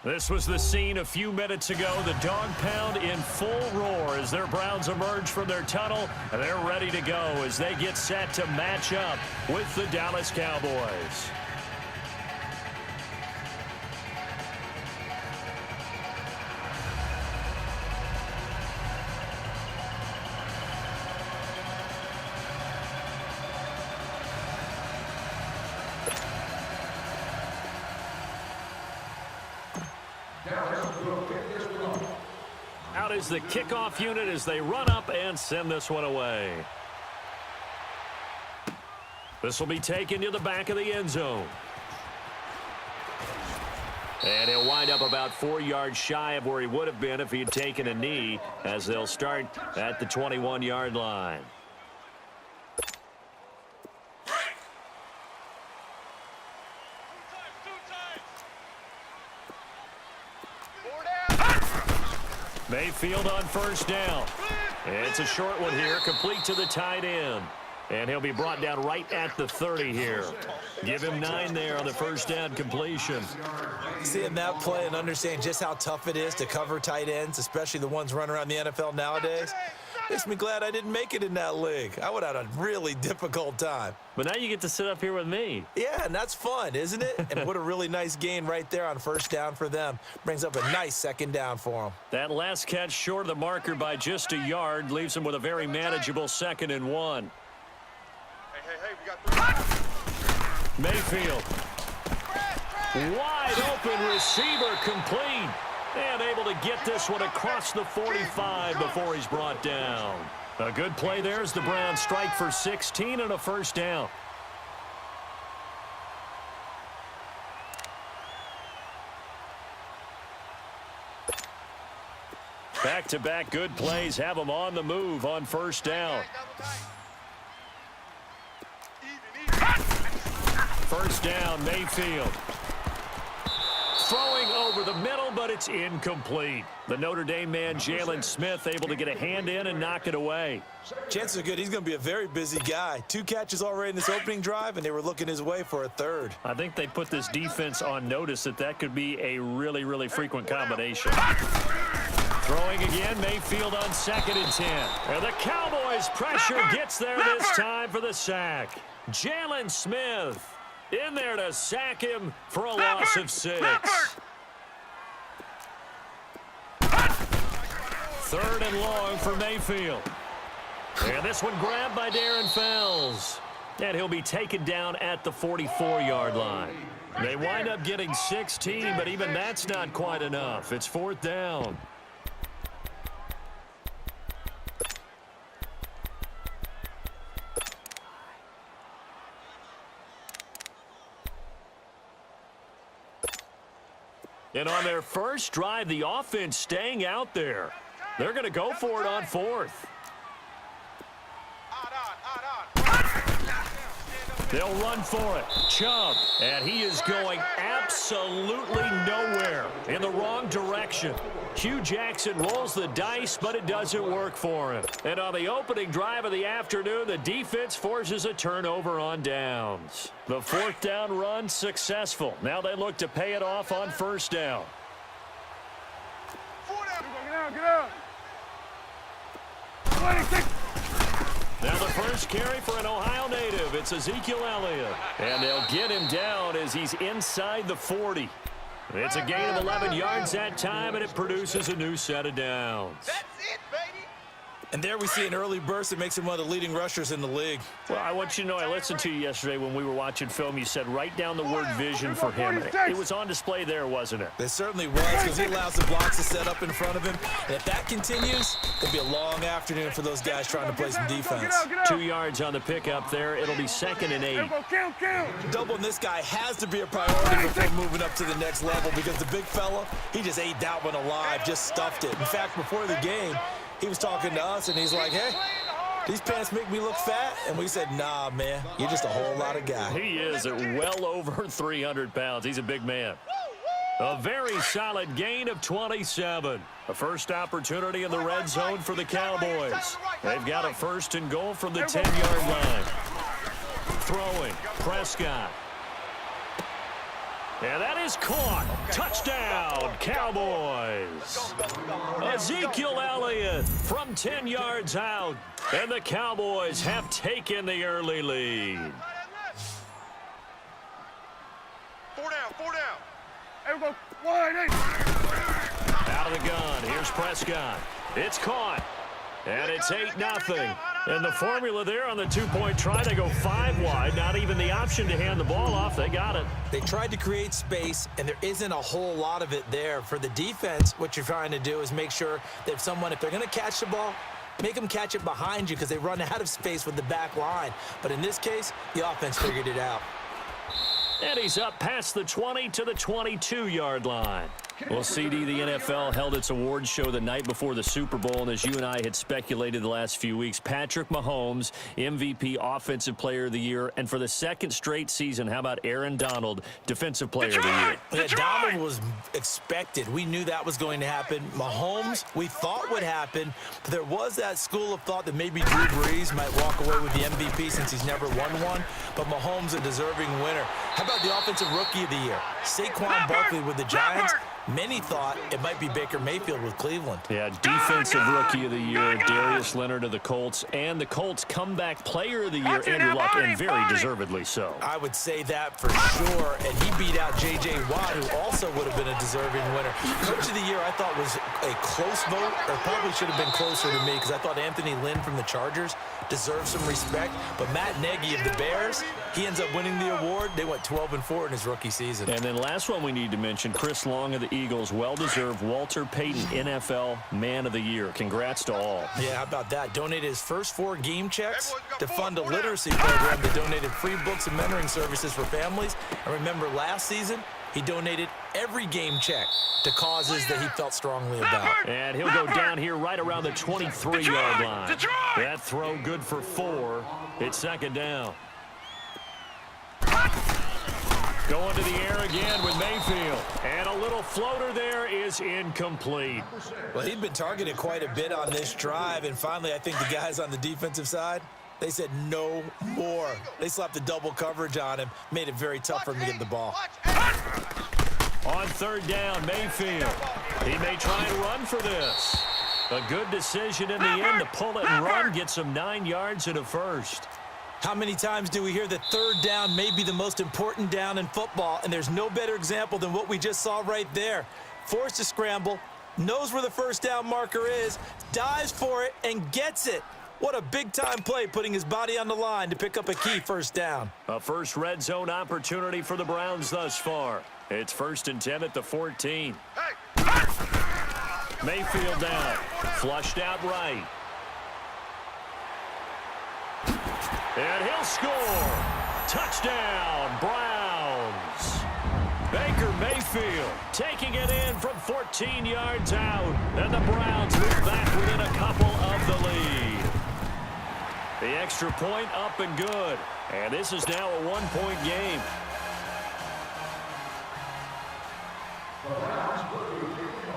This was the scene a few minutes ago. The dog pound in full roar as their Browns emerge from their tunnel. And they're ready to go as they get set to match up with the Dallas Cowboys. Out is the kickoff unit as they run up and send this one away. This will be taken to the back of the end zone. And he'll wind up about 4 yards shy of where he would have been if he had taken a knee, as they'll start at the 21-yard line. Mayfield on first down. It's a short one here, complete to the tight end. And he'll be brought down right at the 30 here. Give him 9 there on the first down completion. Seeing that play and understanding just how tough it is to cover tight ends, especially the ones running around the NFL nowadays, makes me glad I didn't make it in that league. I would have had a really difficult time. But now you get to sit up here with me. Yeah, and that's fun, isn't it? And what a really nice gain right there on first down for them. Brings up a nice second down for them. That last catch short of the marker by just a yard leaves them with a very manageable 2nd and 1. Hey, we got 3. Mayfield. Wide open receiver, complete. And able to get this one across the 45 before he's brought down. A good play there as the Browns strike for 16 and a first down. Back-to-back good plays have them on the move on first down. First down, Mayfield. Throwing over the middle, but it's incomplete. The Notre Dame man, Jalen Smith, able to get a hand in and knock it away. Chances are good he's going to be a very busy guy. 2 catches already in this opening drive, and they were looking his way for a 3rd. I think they put this defense on notice that could be a really, really frequent combination. Throwing again, Mayfield on 2nd and 10. And the Cowboys' pressure gets there this time for the sack. Jalen Smith in there to sack him for a loss of 6. 3rd and long for Mayfield. And this one grabbed by Darren Fells. And he'll be taken down at the 44-yard line. They wind up getting 16, but even that's not quite enough. It's 4th down. And on their first drive, the offense staying out there. They're going to go for it on 4th. They'll run for it. Chubb. And he is going absolutely nowhere in the wrong direction. Hugh Jackson rolls the dice, but it doesn't work for him. And on the opening drive of the afternoon, the defense forces a turnover on downs. The 4th down run successful. Now they look to pay it off on first down. Get out. 26. Now the first carry for an Ohio native. It's Ezekiel Elliott. And they'll get him down as he's inside the 40. It's a gain of 11 yards that time, and it produces a new set of downs. That's it, baby. And there we see an early burst that makes him one of the leading rushers in the league. Well, I want you to know, I listened to you yesterday when we were watching film. You said write down the word vision for him. It was on display there, wasn't it? It certainly was, because he allows the blocks to set up in front of him. And if that continues, it'll be a long afternoon for those guys trying to play some defense. 2 yards on the pickup there. It'll be 2nd and 8. Doubling this guy has to be a priority before moving up to the next level, because the big fella, he just ate that one alive, just stuffed it. In fact, before the game, he was talking to us, and he's like, hey, these pants make me look fat. And we said, nah, man, you're just a whole lot of guy. He is at well over 300 pounds. He's a big man. A very solid gain of 27. A first opportunity in the red zone for the Cowboys. They've got a 1st and goal from the 10-yard line. Throwing, Prescott. And that is caught. Touchdown, Cowboys. Ezekiel Elliott from 10 yards out. And the Cowboys have taken the early lead. 4 down, 4 down. There we go. Wide eight. Out of the gun. Here's Prescott. It's caught. And it's 8-0. And the formula there on the two-point try, they go 5 wide. Not even the option to hand the ball off. They got it. They tried to create space, and there isn't a whole lot of it there. For the defense, what you're trying to do is make sure that if they're going to catch the ball, make them catch it behind you because they run out of space with the back line. But in this case, the offense figured it out. And he's up past the 20 to the 22-yard line. Well, CD, the NFL held its awards show the night before the Super Bowl, and as you and I had speculated the last few weeks, Patrick Mahomes, MVP, Offensive Player of the Year, and for the second straight season, how about Aaron Donald, Defensive Player of the Year? Yeah, Donald was expected. We knew that was going to happen. Mahomes, we thought would happen, but there was that school of thought that maybe Drew Brees might walk away with the MVP since he's never won one, but Mahomes a deserving winner. How about the Offensive Rookie of the Year? Saquon Barkley with the Giants. Many thought it might be Baker Mayfield with Cleveland. Yeah, Defensive Rookie of the Year, Darius Leonard of the Colts, and the Colts Comeback Player of the Year, Andrew Luck, and very deservedly so. I would say that for sure, and he beat out J.J. Watt, who also would have been a deserving winner. Coach of the Year I thought was a close vote, or probably should have been closer to me, because I thought Anthony Lynn from the Chargers deserves some respect, but Matt Nagy of the Bears, he ends up winning the award. They went 12-4 in his rookie season. And then last one we need to mention, Chris Long of the Eagles, well-deserved Walter Payton NFL Man of the Year. Congrats to all. Yeah, how about that? Donated his first 4 game checks to fund a literacy program that donated free books and mentoring services for families. And remember, last season, he donated every game check to causes that he felt strongly about. And he'll go down here right around the 23-yard line. That throw good for 4. It's second down. Going to the air again with Mayfield. And a little floater there is incomplete. Well, he'd been targeted quite a bit on this drive, and finally I think the guys on the defensive side, they said no more. They slapped the double coverage on him, made it very tough for him to get the ball. On third down, Mayfield. He may try and run for this. A good decision in the end to pull it and run, gets him 9 yards and a first. How many times do we hear that third down may be the most important down in football, and there's no better example than what we just saw right there. Forced to scramble, knows where the first down marker is, dives for it, and gets it. What a big-time play, putting his body on the line to pick up a key first down. A first red zone opportunity for the Browns thus far. It's 1st and 10 at the 14. Mayfield down, flushed out right. And he'll score. Touchdown, Browns. Baker Mayfield taking it in from 14 yards out. And the Browns move back within a couple of the lead. The extra point up and good. And this is now a 1-point game.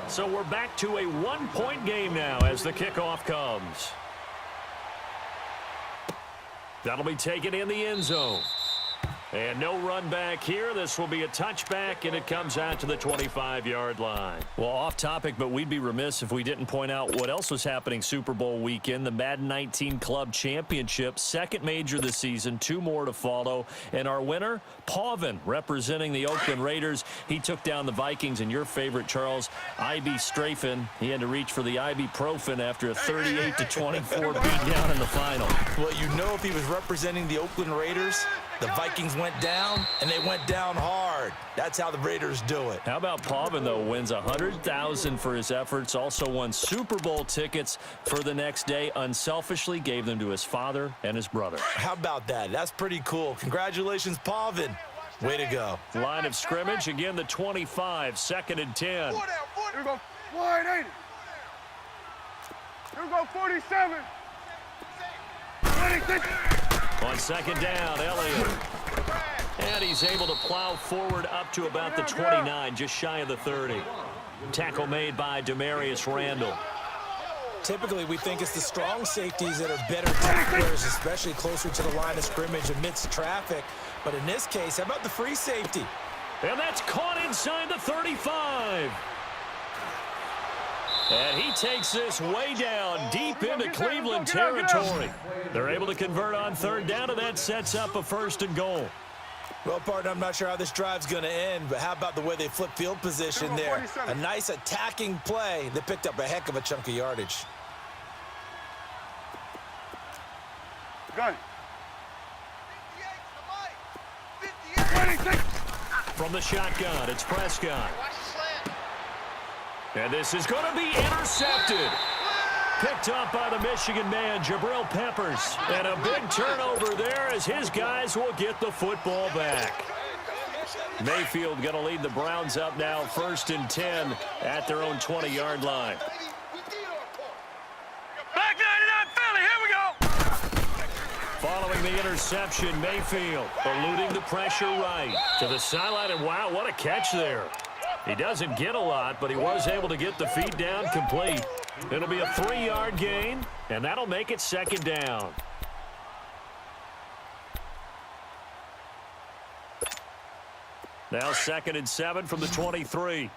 So we're back to a 1-point game now as the kickoff comes. That'll be taken in the end zone. And no run back here. This will be a touchback, and it comes out to the 25-yard line. Well, off topic, but we'd be remiss if we didn't point out what else was happening Super Bowl weekend. The Madden 19 Club Championship, second major this season, 2 more to follow. And our winner, Pavin, representing the Oakland Raiders. He took down the Vikings, and your favorite, Charles, IB Strafen. He had to reach for the ibuprofen after a 38-24 beatdown in the final. Well, you know, if he was representing the Oakland Raiders, the Vikings went down, and they went down hard. That's how the Raiders do it. How about Pavin, though? Wins $100,000 for his efforts. Also won Super Bowl tickets for the next day. Unselfishly gave them to his father and his brother. How about that? That's pretty cool. Congratulations, Pavin. Way to go. Line of scrimmage, again, the 25, 2nd and 10. Here we go. Wide 80. Here we go. 47. 26. On second down, Elliott. And he's able to plow forward up to about the 29, just shy of the 30. Tackle made by Demarius Randall. Typically, we think it's the strong safeties that are better tacklers, especially closer to the line of scrimmage amidst traffic. But in this case, how about the free safety? And that's caught inside the 35. And he takes this way down, deep into Cleveland territory. They're able to convert on third down, and that sets up a 1st and goal. Well, partner, I'm not sure how this drive's going to end, but how about the way they flip field position there? A nice attacking play that picked up a heck of a chunk of yardage. Gun. From the shotgun, it's Prescott. And this is going to be intercepted. Picked up by the Michigan man, Jabril Peppers. And a big turnover there as his guys will get the football back. Mayfield going to lead the Browns up now, 1st and 10 at their own 20-yard line. Back 99 Philly, here we go. Following the interception, Mayfield eluding the pressure right to the sideline. And wow, what a catch there. He doesn't get a lot, but he was able to get the feet down complete. It'll be a 3-yard gain, and that'll make it 2nd down. Now 2nd and 7 from the 23.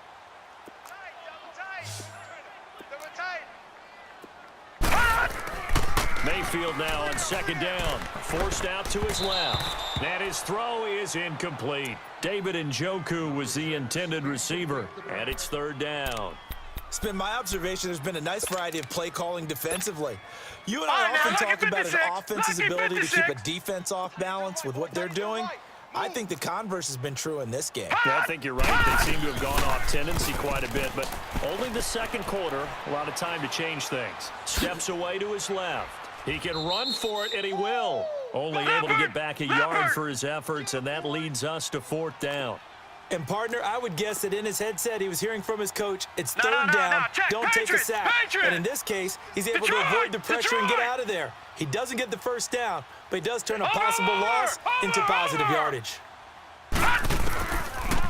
Mayfield now on 2nd down, forced out to his left. And his throw is incomplete. David Njoku was the intended receiver, and it's 3rd down. It's been my observation there's been a nice variety of play calling defensively. You and I often talk about an offense's ability to keep a defense off balance with what they're doing. I think the converse has been true in this game. Yeah, I think you're right. They seem to have gone off tendency quite a bit, but only the 2nd quarter, a lot of time to change things. Steps away to his left. He can run for it, and he will. Only able to get back a yard for his efforts, and that leads us to 4th down. And, partner, I would guess that in his headset he was hearing from his coach, it's 3rd down, don't take a sack. And in this case, he's able to avoid the pressure and get out of there. He doesn't get the 1st down, but he does turn a possible loss into positive yardage.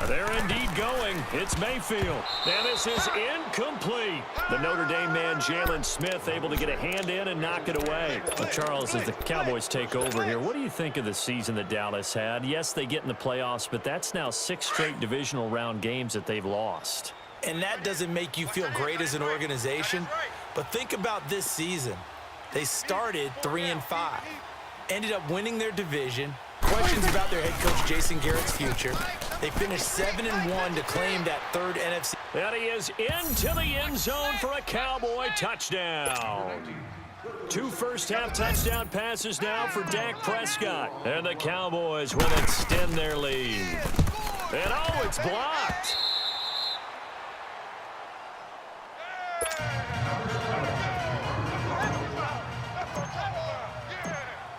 They're indeed going. It's Mayfield. And this is incomplete. The Notre Dame man, Jalen Smith, able to get a hand in and knock it away. Well, Charles, as the Cowboys take over here, what do you think of the season that Dallas had? Yes, they get in the playoffs, but that's now 6 straight divisional round games that they've lost. And that doesn't make you feel great as an organization, but think about this season. They started 3-5, ended up winning their division. Questions about their head coach Jason Garrett's future. They finished 7-1 to claim that 3rd NFC. And he is into the end zone for a Cowboy touchdown. 2 first-half touchdown passes now for Dak Prescott. And the Cowboys will extend their lead. And oh, it's blocked.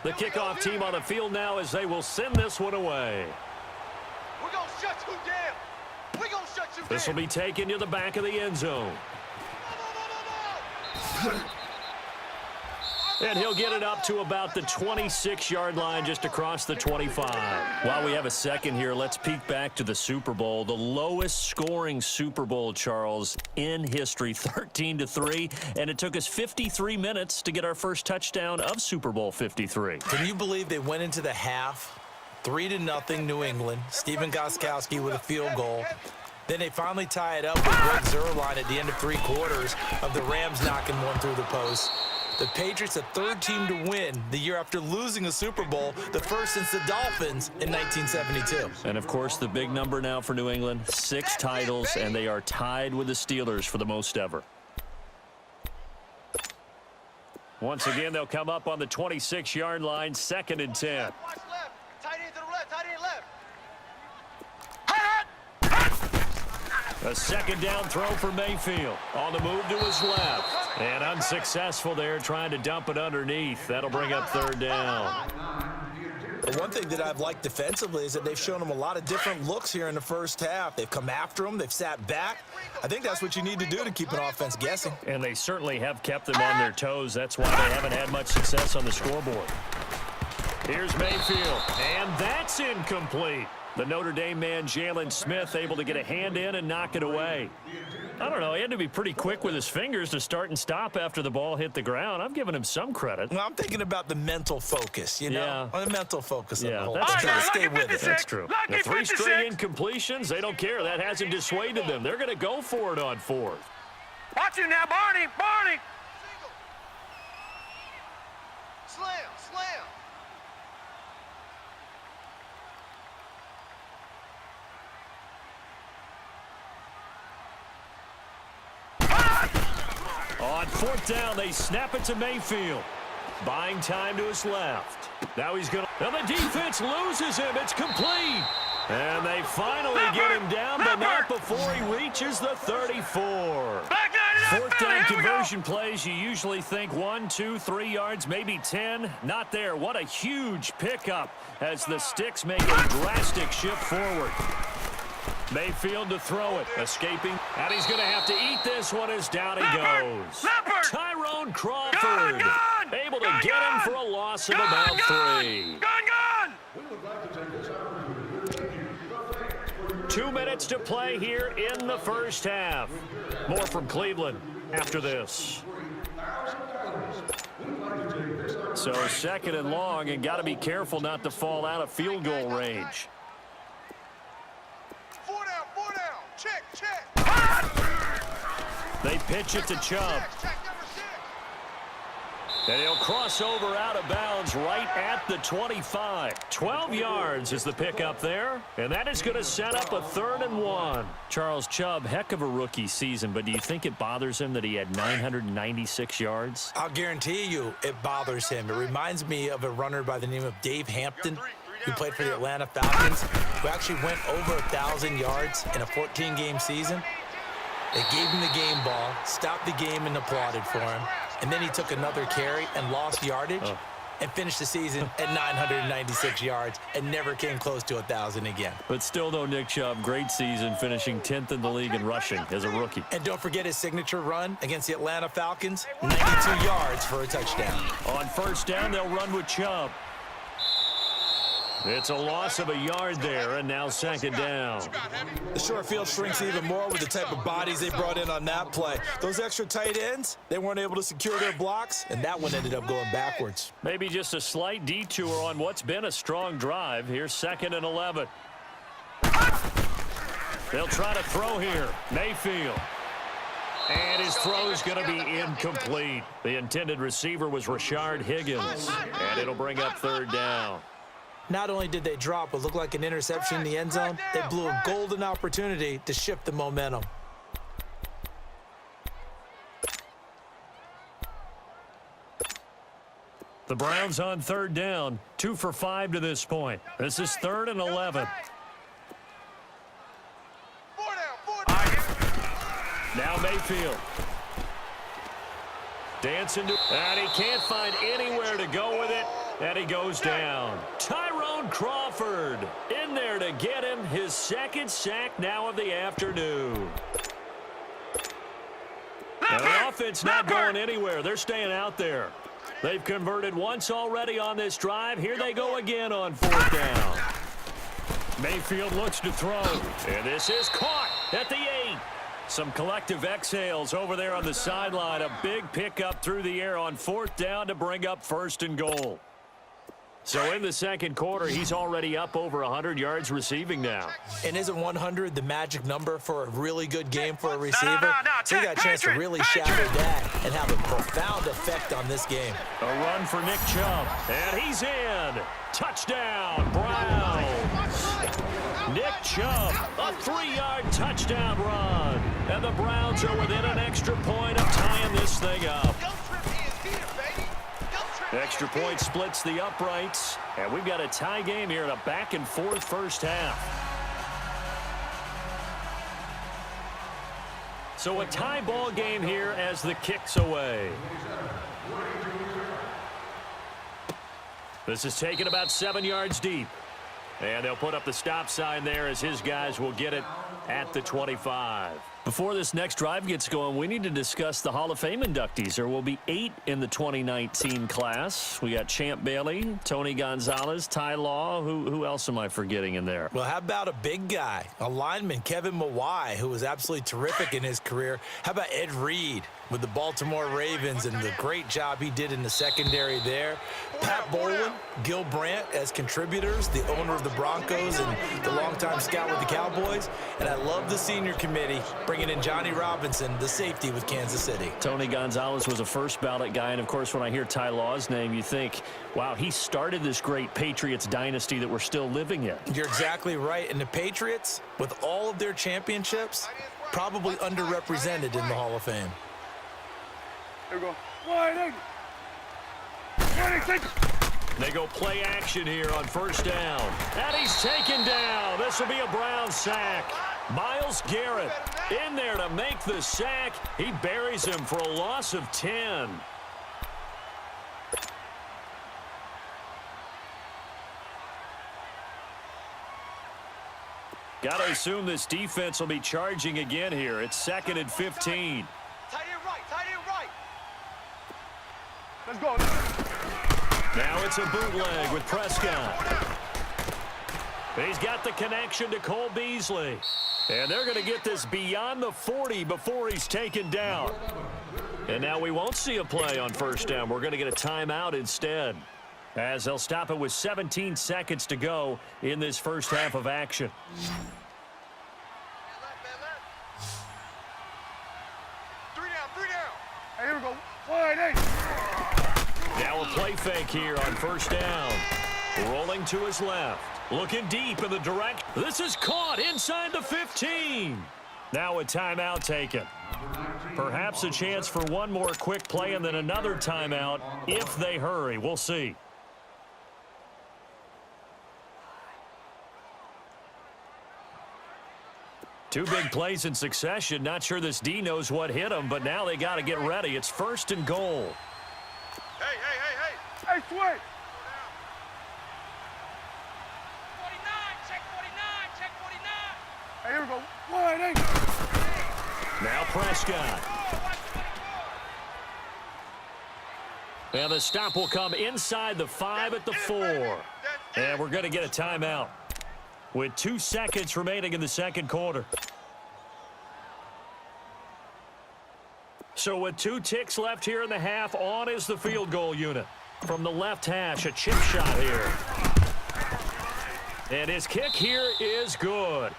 The kickoff team on the field now as they will send this one away. We're going to shut you down. We're going to shut you down. This will be taken to the back of the end zone. And he'll get it up to about the 26-yard line just across the 25. While we have a second here, let's peek back to the Super Bowl. The lowest scoring Super Bowl, Charles, in history, 13-3. And it took us 53 minutes to get our first touchdown of Super Bowl 53. Can you believe they went into the half, 3-0 New England, Stephen Gostkowski with a field goal. Then they finally tie it up with Greg Zuerlein at the end of 3 quarters of the Rams knocking one through the post. The Patriots, a 3rd team to win the year after losing a Super Bowl, the first since the Dolphins in 1972. And, of course, the big number now for New England, 6 titles, and they are tied with the Steelers for the most ever. Once again, they'll come up on the 26-yard line, 2nd and 10. Watch left. Tight end to the left. Tight end left. A 2nd down throw for Mayfield. On the move to his left. And unsuccessful there, trying to dump it underneath. That'll bring up 3rd down. The one thing that I've liked defensively is that they've shown them a lot of different looks here in the first half. They've come after them. They've sat back. I think that's what you need to do to keep an offense guessing. And they certainly have kept them on their toes. That's why they haven't had much success on the scoreboard. Here's Mayfield. And that's incomplete. The Notre Dame man, Jalen Smith, able to get a hand in and knock it away. I don't know. He had to be pretty quick with his fingers to start and stop after the ball hit the ground. I'm giving him some credit. Well, I'm thinking about the mental focus, you know? Yeah. On the mental focus of the whole. That's true. Stay with it. That's true. The 3 straight incompletions, they don't care. That hasn't dissuaded them. They're going to go for it on 4th. Watch you now, Barney. Barney. Slam. Slam. On 4th down, they snap it to Mayfield. Buying time to his left. Now he's going to... And the defense loses him. It's complete. And they finally get him down, but not before he reaches the 34. 4th down conversion plays, you usually think 1, 2, 3 yards, maybe 10. Not there. What a huge pickup as the Sticks make a drastic shift forward. Mayfield to throw it, escaping, and he's going to have to eat this one as down he goes. Tyrone Crawford, able to get him for a loss of about 3. 2 minutes to play here in the first half. More from Cleveland after this. So 2nd and long, and got to be careful not to fall out of field goal range. 4 down. Check. They pitch it to Chubb. Check number 6. And he'll cross over out of bounds right at the 25. 12 yards is the pickup there. And that is going to set up a 3rd and 1. Charles Chubb, heck of a rookie season, but do you think it bothers him that he had 996 yards? I'll guarantee you it bothers him. It reminds me of a runner by the name of Dave Hampton, who played for the Atlanta Falcons, who actually went over 1,000 yards in a 14-game season. They gave him the game ball, stopped the game, and applauded for him. And then he took another carry and lost yardage and finished the season at 996 yards and never came close to 1,000 again. But still, though, Nick Chubb, great season, finishing 10th in the league in rushing as a rookie. And don't forget his signature run against the Atlanta Falcons, 92 yards for a touchdown. On 1st down, they'll run with Chubb. It's a loss of a yard there, and now 2nd down. The short field shrinks even more with the type of bodies they brought in on that play. Those extra tight ends, they weren't able to secure their blocks, and that one ended up going backwards. Maybe just a slight detour on what's been a strong drive. Here's 2nd and 11. They'll try to throw here. Mayfield. And his throw is going to be incomplete. The intended receiver was Rashard Higgins, and it'll bring up 3rd down. Not only did they drop what looked like an interception in the end zone, they blew a golden opportunity to shift the momentum. The Browns on 3rd down, 2 for 5 to this point. This is 3rd and 11. 4 down. Now Mayfield. Dancing to, and he can't find anywhere to go with it, and he goes down. Tyrone Crawford in there to get him his 2nd sack now of the afternoon. And the offense not going anywhere. They're staying out there. They've converted once already on this drive. Here they go again on 4th down. Mayfield looks to throw, and this is caught at the 8. Some collective exhales over there on the sideline. A big pickup through the air on 4th down to bring up 1st and goal. So in the 2nd quarter, he's already up over 100 yards receiving now. And isn't 100 the magic number for a really good game for a receiver? So you got a chance to really shatter that and have a profound effect on this game. A run for Nick Chubb, and he's in. Touchdown, Browns. Nick Chubb, a 3-yard touchdown run. And the Browns are within an extra point of tying this thing up. Extra point splits the uprights, and we've got a tie game here in a back-and-forth first half. So a tie ball game here as the kick's away. This is taken about 7 yards deep. And they'll put up the stop sign there as his guys will get it at the 25. Before this next drive gets going, we need to discuss the Hall of Fame inductees. There will be 8 in the 2019 class. We got Champ Bailey, Tony Gonzalez, Ty Law. Who else am I forgetting in there? Well, how about a big guy, a lineman, Kevin Mawai, who was absolutely terrific in his career. How about Ed Reed with the Baltimore Ravens and the great job he did in the secondary there. Pat Bowlen, Gil Brandt as contributors, the owner of the Broncos and the longtime scout with the Cowboys. And I love the senior committee bringing in Johnny Robinson, the safety with Kansas City. Tony Gonzalez was a first ballot guy. And, of course, when I hear Ty Law's name, you think, wow, he started this great Patriots dynasty that we're still living in. You're exactly right. And the Patriots, with all of their championships, probably underrepresented in the Hall of Fame. Here we go. Wide open. They go play action here on first down. And he's taken down. This will be a Brown sack. Myles Garrett in there to make the sack. He buries him for a loss of 10. Got to assume this defense will be charging again here. It's 2nd and 15. Tight end right. Tight end right. Let's go. Now it's a bootleg with Prescott. He's got the connection to Cole Beasley. And they're going to get this beyond the 40 before he's taken down. And now we won't see a play on first down. We're going to get a timeout instead, as they'll stop it with 17 seconds to go in this first half of action. Three down. Hey, here we go. Wide eight. Now a play fake here on first down. Rolling to his left. Looking deep in the direct. This is caught inside the 15. Now a timeout taken. Perhaps a chance for one more quick play and then another timeout if they hurry. We'll see. Two big plays in succession. Not sure this D knows what hit him, but now they got to get ready. It's 1st and goal. Hey, switch. 49, check 49. Hey, here we go. Wide eight. Now Prescott. And the stop will come inside the 5 at the 4. And we're going to get a timeout with 2 seconds remaining in the second quarter. So with 2 ticks left here in the half, on is the field goal unit. From the left hash, a chip shot here. And his kick here is good.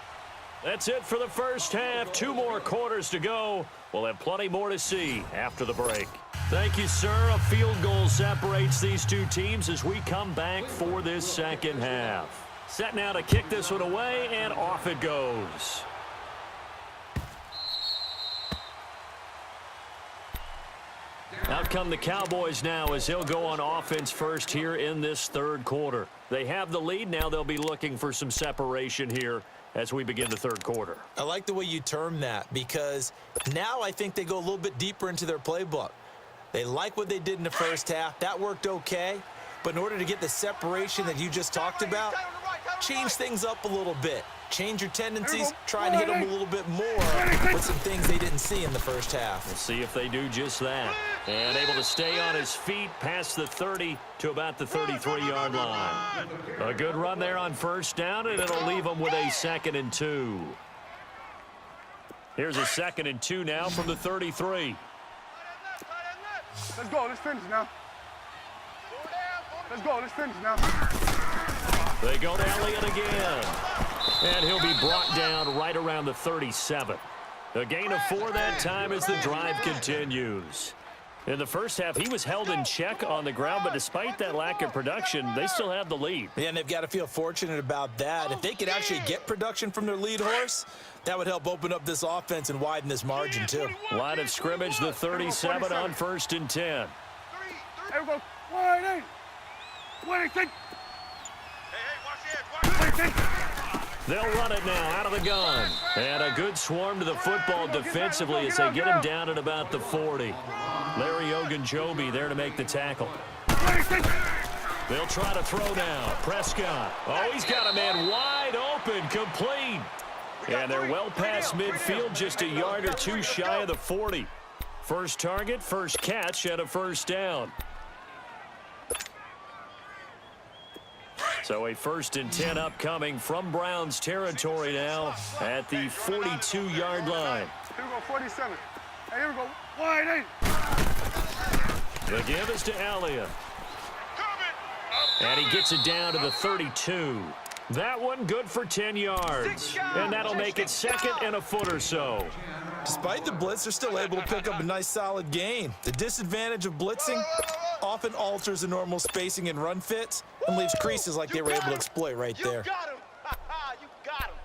That's it for the first half. 2 more quarters to go. We'll have plenty more to see after the break. Thank you, sir. A field goal separates these two teams as we come back for this second half. Set now to kick this one away, and off it goes. Out come the Cowboys now as they'll go on offense first here in this third quarter. They have the lead. Now they'll be looking for some separation here as we begin the third quarter. I like the way you term that, because now I think they go a little bit deeper into their playbook. They like what they did in the first half. That worked okay. But in order to get the separation that you just talked about, change things up a little bit. Change your tendencies, try and hit them a little bit more with some things they didn't see in the first half. We'll see if they do just that. And able to stay on his feet past the 30 to about the 33-yard line. A good run there on first down, and it'll leave them with a 2nd and 2. Here's a 2nd and 2 now from the 33. Let's go. Let's finish now. Let's go. Let's finish now. They go to Elliott again. And he'll be brought down right around the 37. A gain of 4 that time as the drive continues. In the first half, he was held in check on the ground, but despite that lack of production, they still have the lead. Yeah, and they've got to feel fortunate about that. If they could actually get production from their lead horse, that would help open up this offense and widen this margin, too. Line of scrimmage, the 37 on 1st and 10. Here we go. Wide eight. Wide eight. Watch the edge. They'll run it now out of the gun. And a good swarm to the football defensively as they get him down at about the 40. Larry Ogunjobi there to make the tackle. They'll try to throw now. Prescott. Oh, he's got a man wide open, complete. And they're well past midfield, just a yard or two shy of the 40. First target, first catch, and a first down. So a 1st and 10 upcoming from Browns territory now at the 42-yard line. Here we go, 47. Hey, here we go. Wide 8. The give is to Elliott. And he gets it down to the 32. That one good for 10 yards. And that'll make it 2nd and a foot or so. Despite the blitz, they're still able to pick up a nice solid gain. The disadvantage of blitzing often alters the normal spacing and run fits and leaves creases like they were able to exploit right there. You got him. You got him.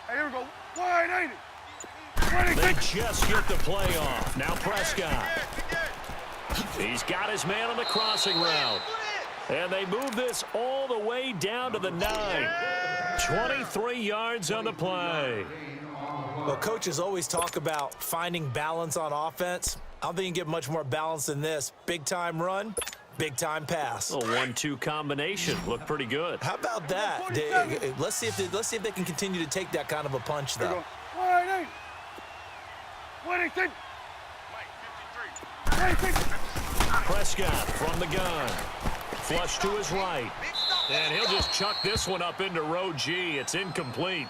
Hey, here we go. Wide 80. They just get the play off. Now Prescott. He's got his man on the crossing route. And they move this all the way down to the 9. 23 yards on the play. Well, coaches always talk about finding balance on offense. I don't think you can get much more balance than this. Big-time run, big-time pass. A 1-2 combination. Looked pretty good. How about that? Let's see if they can continue to take that kind of a punch, though. Wide 8. 26. Mike, 53. Prescott from the gun. Flush to his right. And he'll just chuck this one up into row G. It's incomplete.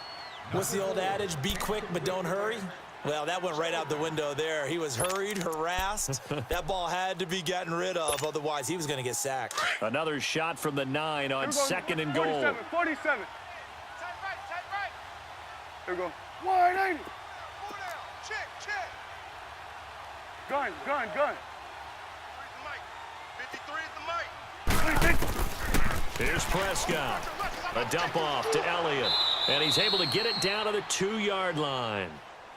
What's the old adage? Be quick, but don't hurry? Well, that went right out the window there. He was hurried, harassed. That ball had to be gotten rid of, otherwise he was going to get sacked. Another shot from the 9 on 2nd and goal. 47. 47. Tight right. Here we go. Wide 80. 4 down. Check. Gun. Where's the mic? 53 is the mic. 26. Here's Prescott. A dump off to Elliott. And he's able to get it down to the 2-yard line.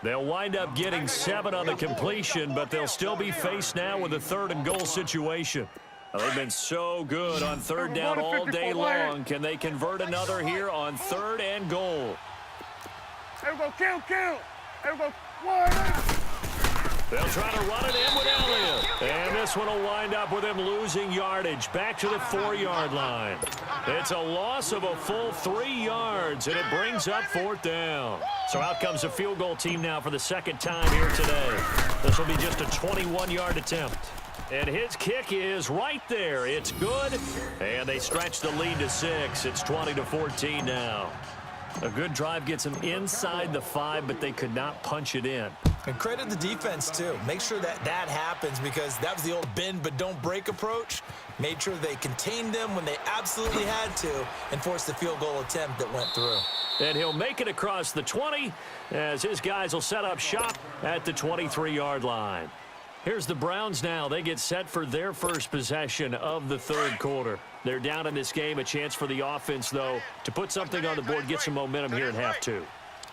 They'll wind up getting 7 on the completion, but they'll still be faced now with a 3rd and goal situation. They've been so good on 3rd down all day long. Can they convert another here on 3rd and goal? Here we go. Kill. Here we go. Wide 8. They'll try to run it in with Elliott. And this one will wind up with him losing yardage back to the 4-yard line. It's a loss of a full 3 yards, and it brings up 4th down. So out comes the field goal team now for the 2nd time here today. This will be just a 21-yard attempt. And his kick is right there. It's good. And they stretch the lead to 6. It's 20-14 now. A good drive gets them inside the 5, but they could not punch it in. And credit the defense, too. Make sure that happens, because that was the old bend but don't break approach. Made sure they contained them when they absolutely had to and forced the field goal attempt that went through. And he'll make it across the 20 as his guys will set up shop at the 23-yard line. Here's the Browns now. They get set for their first possession of the 3rd quarter. They're down in this game. A chance for the offense, though, to put something on the board, get some momentum here in half 2.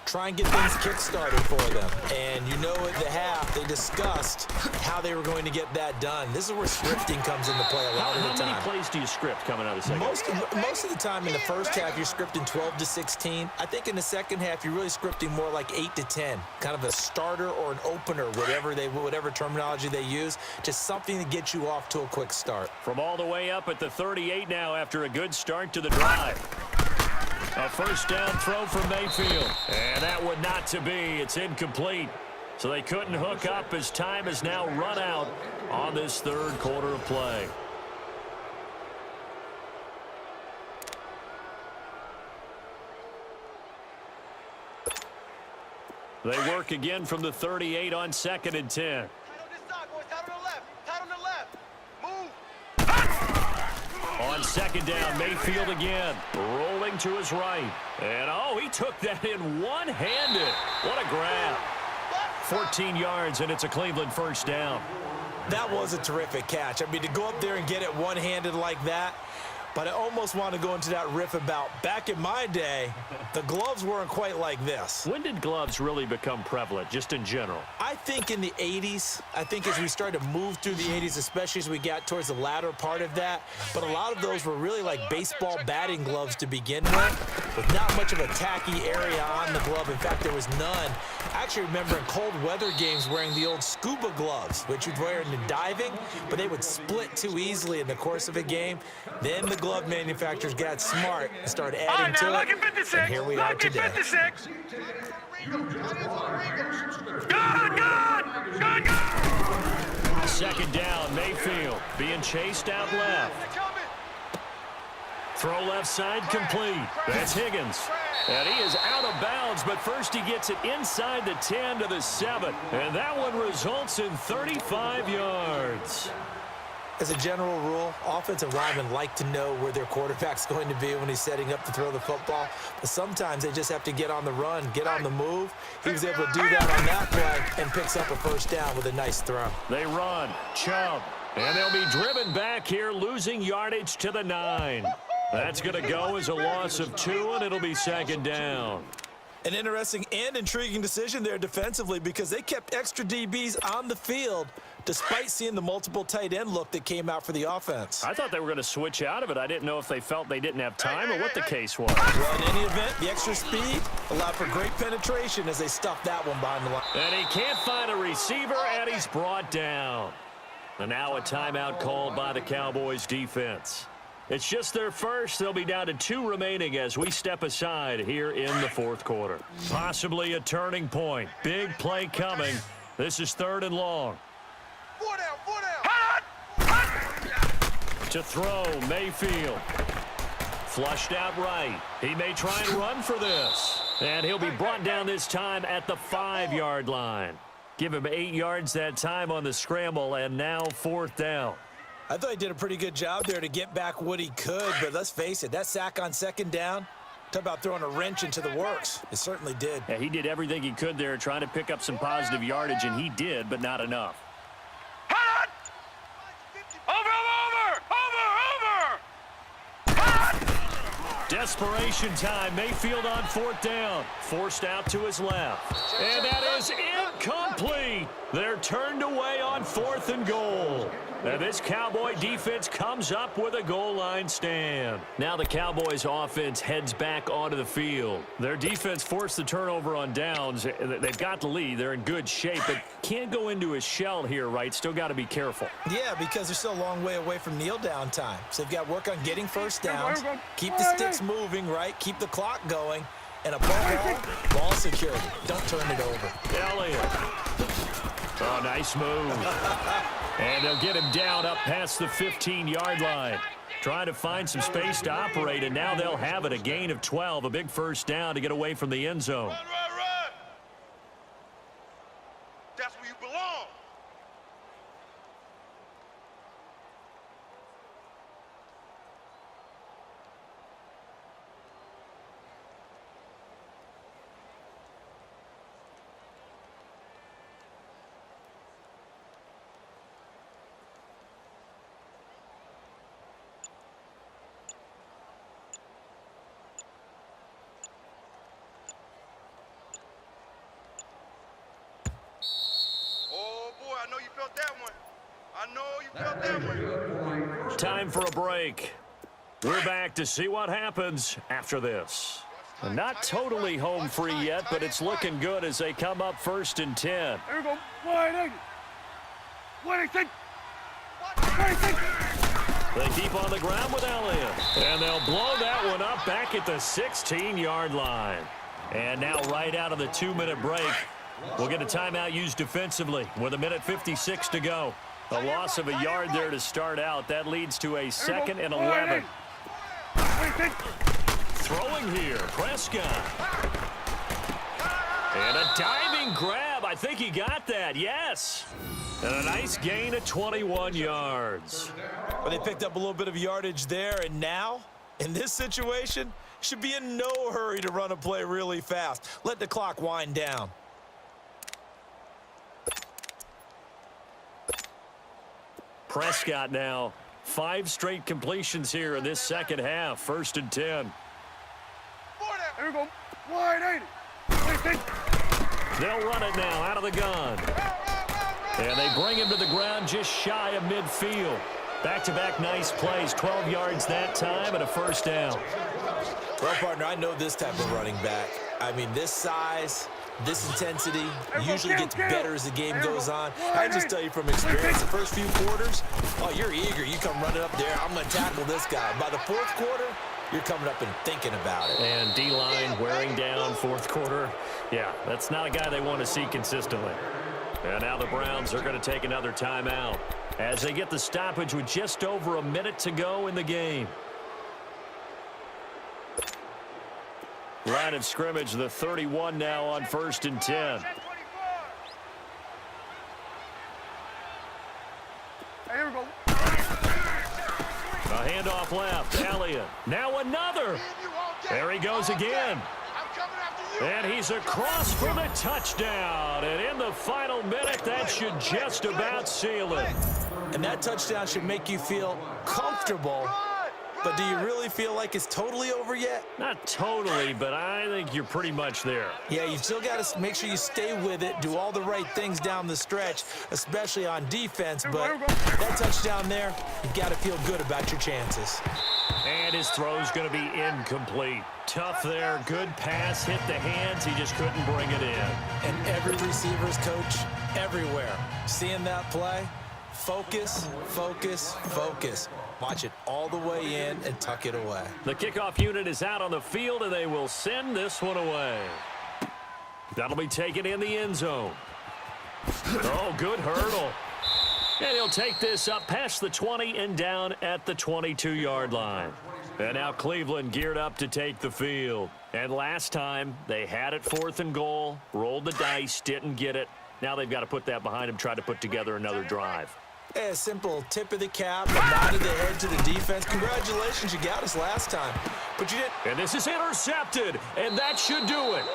Try and get things kick-started for them. And you know at the half, they discussed how they were going to get that done. This is where scripting comes into play a lot of the time. How many plays do you script coming out of the second? Most of the time in the first half, you're scripting 12 to 16. I think in the second half, you're really scripting more like 8 to 10. Kind of a starter or an opener, whatever terminology they use. Just something to get you off to a quick start. From all the way up at the 38 now after a good start to the drive. A first down throw for Mayfield. And that would not to be. It's incomplete. So they couldn't hook up as time has now run out on this 3rd quarter of play. They work again from the 38 on 2nd and 10. Tight on this side, boys. Tight on the left. Move. On 2nd down, Mayfield again, rolling to his right. And, he took that in one-handed. What a grab. 14 yards, and it's a Cleveland first down. That was a terrific catch. I mean, to go up there and get it one-handed like that, But I almost want to go into that riff about back in my day, the gloves weren't quite like this. When did gloves really become prevalent, just in general? I think in the 80s. I think as we started to move through the 80s, especially as we got towards the latter part of that. But a lot of those were really like baseball batting gloves to begin with not much of a tacky area on the glove. In fact, there was none. I actually remember in cold weather games wearing the old scuba gloves, which you'd wear in the diving, but they would split too easily in the course of a game. Then the glove manufacturers got smart and started adding to it, and here we are today. 56. Second down, Mayfield being chased out left. Throw left side complete. That's Higgins. And he is out of bounds, but first he gets it inside the 10 to the 7. And that one results in 35 yards. As a general rule, offensive linemen like to know where their quarterback's going to be when he's setting up to throw the football. But sometimes they just have to get on the run, get on the move. He was able to do that on that play and picks up a first down with a nice throw. They run. Chubb. And they'll be driven back here, losing yardage to the 9. That's going to go as a loss of 2, and it'll be second down. An interesting and intriguing decision there defensively because they kept extra DBs on the field despite seeing the multiple tight end look that came out for the offense. I thought they were going to switch out of it. I didn't know if they felt they didn't have time or what the case was. Well, in any event, the extra speed allowed for great penetration as they stuffed that one behind the line. And he can't find a receiver, and he's brought down. And now a timeout called by the Cowboys defense. It's just their first. They'll be down to 2 remaining as we step aside here in the fourth quarter. Possibly a turning point. Big play coming. This is 3rd and long. 4 down. To throw, Mayfield. Flushed out right. He may try and run for this. And he'll be brought down this time at the 5-yard line. Give him 8 yards that time on the scramble, and now 4th down. I thought he did a pretty good job there to get back what he could, but let's face it, that sack on 2nd down, talk about throwing a wrench into the works. It certainly did. Yeah, he did everything he could there trying to pick up some positive yardage, and he did, but not enough. Desperation time. Mayfield on 4th down. Forced out to his left. And that is incomplete. They're turned away on 4th and goal. And this Cowboy defense comes up with a goal line stand. Now the Cowboys offense heads back onto the field. Their defense forced the turnover on downs. They've got the lead. They're in good shape, but can't go into a shell here, right? Still got to be careful. Yeah, because they're still a long way away from kneel down time. So they've got to work on getting first downs, keep the sticks moving, right? Keep the clock going. And above all, ball security. Don't turn it over. Elliott. Oh, nice move. And they'll get him down up past the 15-yard line. Trying to find some space to operate, and now they'll have it. A gain of 12, a big first down to get away from the end zone. Run. That's where you belong. I know you felt that one. I know you felt that one. Time for a break. We're back to see what happens after this. Not totally home free yet, but it's looking good as they come up 1st and 10. Here we go. Wide. They keep on the ground with Elliott. And they'll blow that one up back at the 16-yard line. And now right out of the 2-minute break, we'll get a timeout used defensively with 1:56 to go. A loss of a yard there to start out. That leads to a 2nd and 11. Throwing here, Prescott. And a diving grab. I think he got that, yes. And a nice gain of 21 yards. But they picked up a little bit of yardage there, and now, in this situation, should be in no hurry to run a play really fast. Let the clock wind down. Prescott now 5 straight completions here in this second half. 1st and 10. Here we go. Wide 80. They'll run it now out of the gun. And they bring him to the ground just shy of midfield. Back-to-back nice plays. 12 yards that time and a 1st down. Well, partner, I know this type of running back. I mean, this size, this intensity usually gets better as the game goes on. I just tell you from experience, the first few quarters, oh, you're eager. You come running up there, I'm going to tackle this guy. By the 4th quarter, you're coming up and thinking about it. And D-line wearing down 4th quarter. Yeah, that's not a guy they want to see consistently. And now the Browns are going to take another timeout as they get the stoppage with just over a minute to go in the game. Line of scrimmage, the 31 now on 1st and 10. Here we go. A handoff left, Elliott. Now another. There he goes again. And he's across for the touchdown. And in the final minute, that should just about seal it. And that touchdown should make you feel comfortable. But do you really feel like it's totally over yet? Not totally, but I think you're pretty much there. Yeah, you've still got to make sure you stay with it, do all the right things down the stretch, especially on defense. But that touchdown there, you've got to feel good about your chances. And his throw's going to be incomplete. Tough there, good pass, hit the hands, he just couldn't bring it in. And every receiver's coach, everywhere, seeing that play, focus, focus, focus. Watch it all the way in and tuck it away. The kickoff unit is out on the field, and they will send this one away. That'll be taken in the end zone. Oh, good hurdle. And he'll take this up past the 20 and down at the 22-yard line. And now Cleveland geared up to take the field. And last time, they had it 4th and goal, rolled the dice, didn't get it. Now they've got to put that behind them, try to put together another drive. A simple tip of the cap, a nod of the head to the defense. Congratulations, you got us last time. But you didn't. And this is intercepted, and that should do it.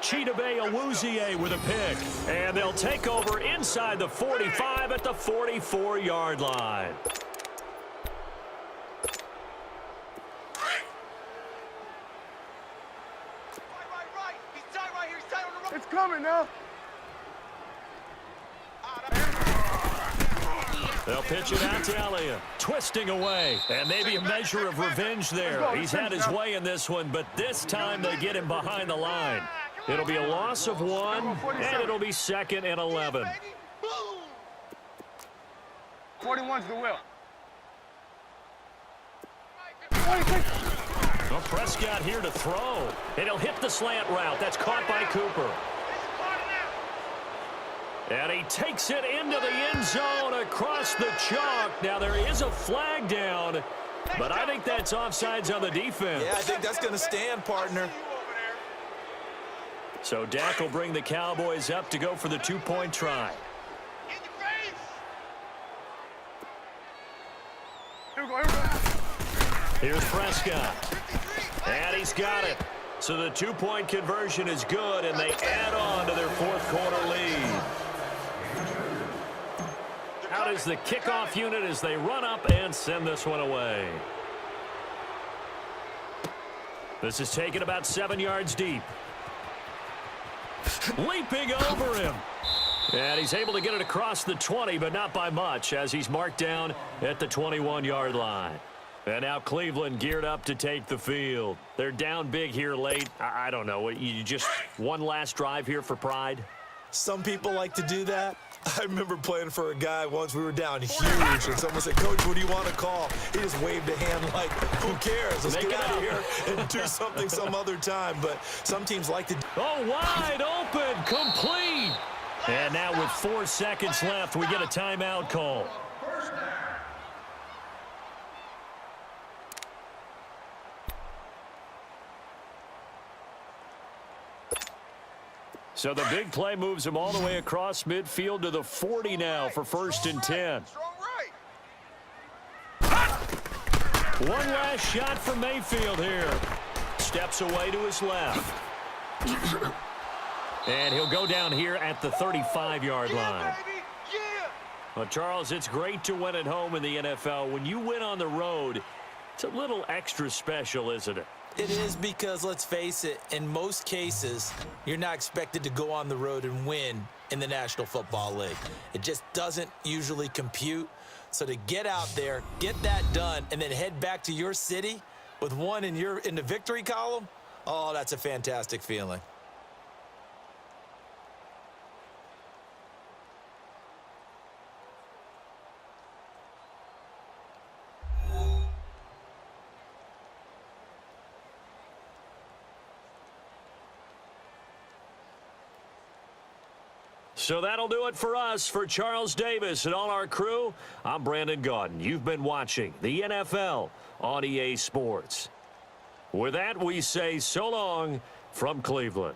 Chidobe Awuzie with a pick. And they'll take over inside the 45 at the 44-yard line. It's coming now. They'll pitch it out to Elliott. Twisting away. And maybe a measure of revenge there. He's had his way in this one, but this time they get him behind the line. It'll be a loss of 1, and it'll be 2nd and 11. 41's the will. Well, Prescott here to throw. And he'll hit the slant route. That's caught by Cooper. And he takes it into the end zone across the chalk. Now, there is a flag down, but I think that's offsides on the defense. Yeah, I think that's going to stand, partner. So Dak will bring the Cowboys up to go for the 2-point try. Here we go, here we go. Here's Prescott. And he's got it. So the 2-point conversion is good, and they add on to their 4th quarter lead. Out is the kickoff unit as they run up and send this one away. This is taken about 7 yards deep. Leaping over him. And he's able to get it across the 20, but not by much, as he's marked down at the 21-yard line. And now Cleveland geared up to take the field. They're down big here late. I don't know. You just one last drive here for pride? Some people like to do that. I remember playing for a guy once. We were down huge, and someone said, "Coach, what do you want to call?" He just waved a hand like, "Who cares? Let's get out of here and do something some other time." But some teams like to. Oh, wide open, complete. And now with 4 seconds left, we get a timeout call. So the big play moves him all the way across midfield to the 40 now for 1st and 10. One last shot from Mayfield here. Steps away to his left. And he'll go down here at the 35-yard line. Well, Charles, it's great to win at home in the NFL. When you win on the road, it's a little extra special, isn't it? It is because, let's face it, in most cases, you're not expected to go on the road and win in the National Football League. It just doesn't usually compute. So to get out there, get that done, and then head back to your city with one in the victory column, oh, that's a fantastic feeling. So that'll do it for us. For Charles Davis and all our crew, I'm Brandon Gaudin. You've been watching the NFL on EA Sports. With that, we say so long from Cleveland.